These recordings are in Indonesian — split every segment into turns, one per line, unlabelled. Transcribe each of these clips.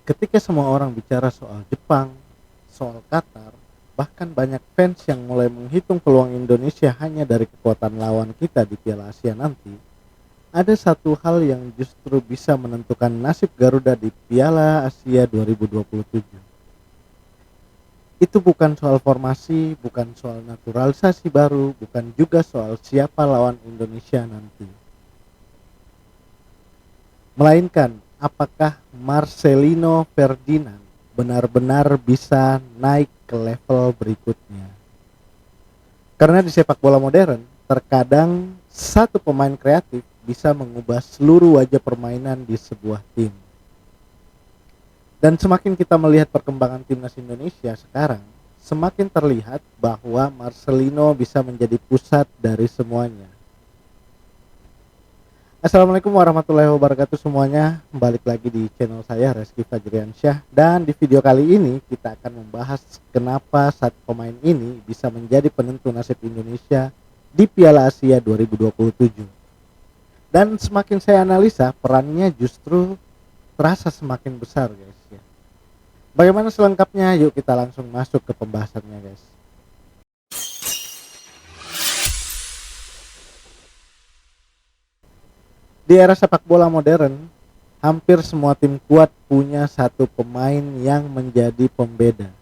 Ketika semua orang bicara soal Jepang, soal Qatar, bahkan banyak fans yang mulai menghitung peluang Indonesia hanya dari kekuatan lawan kita di Piala Asia nanti, ada satu hal yang justru bisa menentukan nasib Garuda di Piala Asia 2027. Itu bukan soal formasi, bukan soal naturalisasi baru, bukan juga soal siapa lawan Indonesia nanti. Melainkan apakah Marcelino Ferdinand benar-benar bisa naik ke level berikutnya. Karena di sepak bola modern, terkadang satu pemain kreatif bisa mengubah seluruh wajah permainan di sebuah tim. Dan semakin kita melihat perkembangan timnas Indonesia sekarang, semakin terlihat bahwa Marcelino bisa menjadi pusat dari semuanya. Assalamualaikum warahmatullahi wabarakatuh semuanya. Balik lagi di channel saya Reski Fajriansyah. Dan di video kali ini kita akan membahas kenapa satu pemain ini bisa menjadi penentu nasib Indonesia di Piala Asia 2027. Dan semakin saya analisa, perannya justru terasa semakin besar guys ya. Bagaimana selengkapnya? Yuk kita langsung masuk ke pembahasannya guys. Di era sepak bola modern, hampir semua tim kuat punya satu pemain yang menjadi pembeda.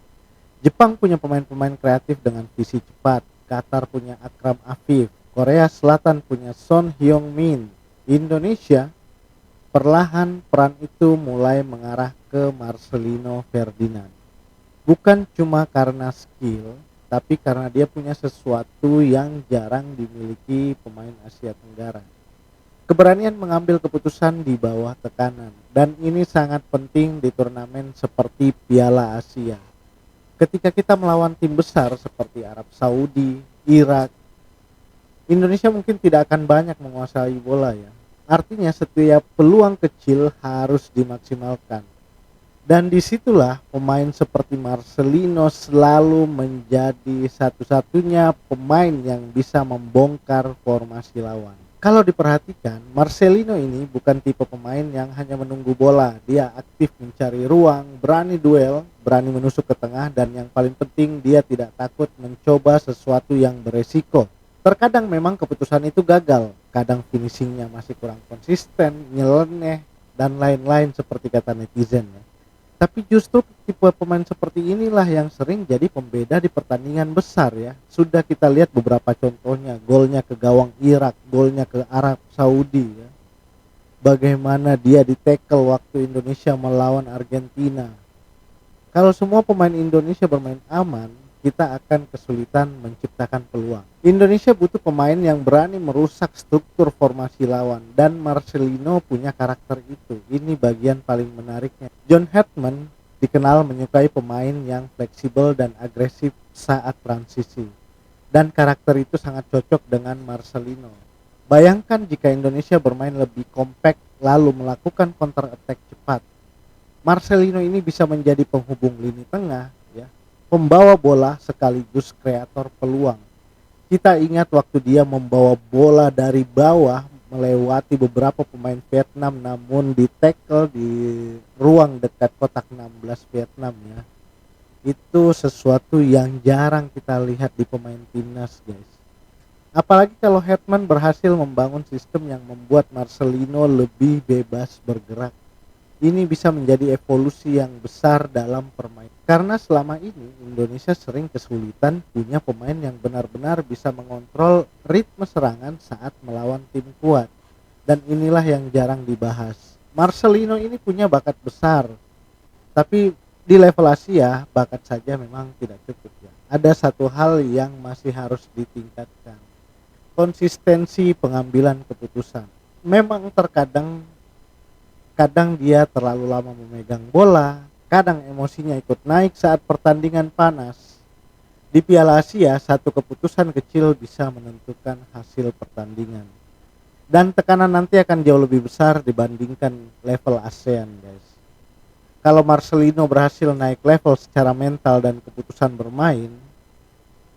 Jepang punya pemain-pemain kreatif dengan visi cepat, Qatar punya Akram Afif, Korea Selatan punya Son Heung-min. Indonesia perlahan peran itu mulai mengarah ke Marcelino Ferdinand. Bukan cuma karena skill, tapi karena dia punya sesuatu yang jarang dimiliki pemain Asia Tenggara. Keberanian mengambil keputusan di bawah tekanan, dan ini sangat penting di turnamen seperti Piala Asia. Ketika kita melawan tim besar seperti Arab Saudi, Irak, Indonesia mungkin tidak akan banyak menguasai bola ya. Artinya setiap peluang kecil harus dimaksimalkan. Dan disitulah pemain seperti Marcelino selalu menjadi satu-satunya pemain yang bisa membongkar formasi lawan. Kalau diperhatikan, Marcelino ini bukan tipe pemain yang hanya menunggu bola. Dia aktif mencari ruang, berani duel, berani menusuk ke tengah, dan yang paling penting dia tidak takut mencoba sesuatu yang beresiko. Terkadang memang keputusan itu gagal, kadang finishingnya masih kurang konsisten, nyeleneh, dan lain-lain seperti kata netizen ya. Tapi justru tipe pemain seperti inilah yang sering jadi pembeda di pertandingan besar ya. Sudah kita lihat beberapa contohnya, golnya ke gawang Irak, golnya ke Arab Saudi ya. Bagaimana dia di-tackle waktu Indonesia melawan Argentina. Kalau semua pemain Indonesia bermain aman, kita akan kesulitan menciptakan peluang. Indonesia butuh pemain yang berani merusak struktur formasi lawan, dan Marcelino punya karakter itu. Ini bagian paling menariknya. John Hetman dikenal menyukai pemain yang fleksibel dan agresif saat transisi, dan karakter itu sangat cocok dengan Marcelino. Bayangkan jika Indonesia bermain lebih kompak lalu melakukan counter attack cepat. Marcelino ini bisa menjadi penghubung lini tengah ya, pembawa bola sekaligus kreator peluang. Kita ingat waktu dia membawa bola dari bawah melewati beberapa pemain Vietnam namun di tackle di ruang dekat kotak 16 Vietnam ya. Itu sesuatu yang jarang kita lihat di pemain timnas guys. Apalagi kalau Hetman berhasil membangun sistem yang membuat Marcelino lebih bebas bergerak. Ini bisa menjadi evolusi yang besar dalam permainan. Karena selama ini Indonesia sering kesulitan punya pemain yang benar-benar bisa mengontrol ritme serangan saat melawan tim kuat. Dan inilah yang jarang dibahas. Marcelino ini punya bakat besar, tapi di level Asia bakat saja memang tidak cukup ya. Ada satu hal yang masih harus ditingkatkan. Konsistensi pengambilan keputusan. Memang kadang dia terlalu lama memegang bola, kadang emosinya ikut naik saat pertandingan panas. Di Piala Asia, satu keputusan kecil bisa menentukan hasil pertandingan. Dan tekanan nanti akan jauh lebih besar dibandingkan level ASEAN, guys. Kalau Marcelino berhasil naik level secara mental dan keputusan bermain,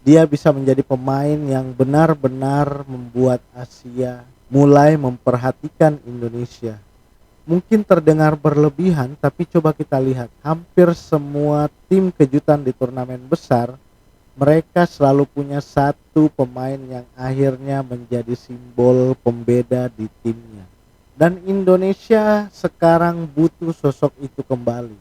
dia bisa menjadi pemain yang benar-benar membuat Asia mulai memperhatikan Indonesia. Mungkin terdengar berlebihan, tapi coba kita lihat, hampir semua tim kejutan di turnamen besar, mereka selalu punya satu pemain yang akhirnya menjadi simbol pembeda di timnya. Dan Indonesia sekarang butuh sosok itu kembali.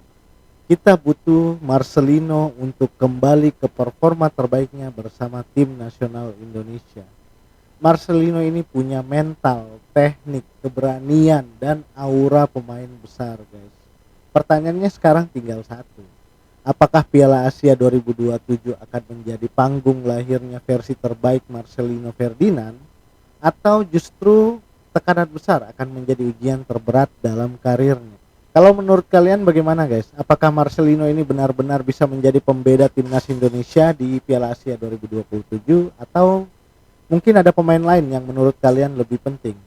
Kita butuh Marcelino untuk kembali ke performa terbaiknya bersama tim nasional Indonesia. Marcelino ini punya mental, teknik, keberanian, dan aura pemain besar, guys. Pertanyaannya sekarang tinggal satu. Apakah Piala Asia 2027 akan menjadi panggung lahirnya versi terbaik Marcelino Ferdinand, atau justru tekanan besar akan menjadi ujian terberat dalam karirnya? Kalau menurut kalian bagaimana, guys? Apakah Marcelino ini benar-benar bisa menjadi pembeda timnas Indonesia di Piala Asia 2027, atau mungkin ada pemain lain yang menurut kalian lebih penting?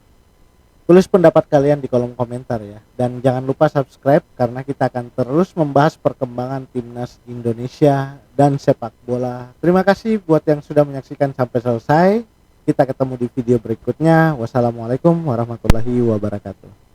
Tulis pendapat kalian di kolom komentar ya. Dan jangan lupa subscribe karena kita akan terus membahas perkembangan timnas Indonesia dan sepak bola. Terima kasih buat yang sudah menyaksikan sampai selesai. Kita ketemu di video berikutnya. Wassalamualaikum warahmatullahi wabarakatuh.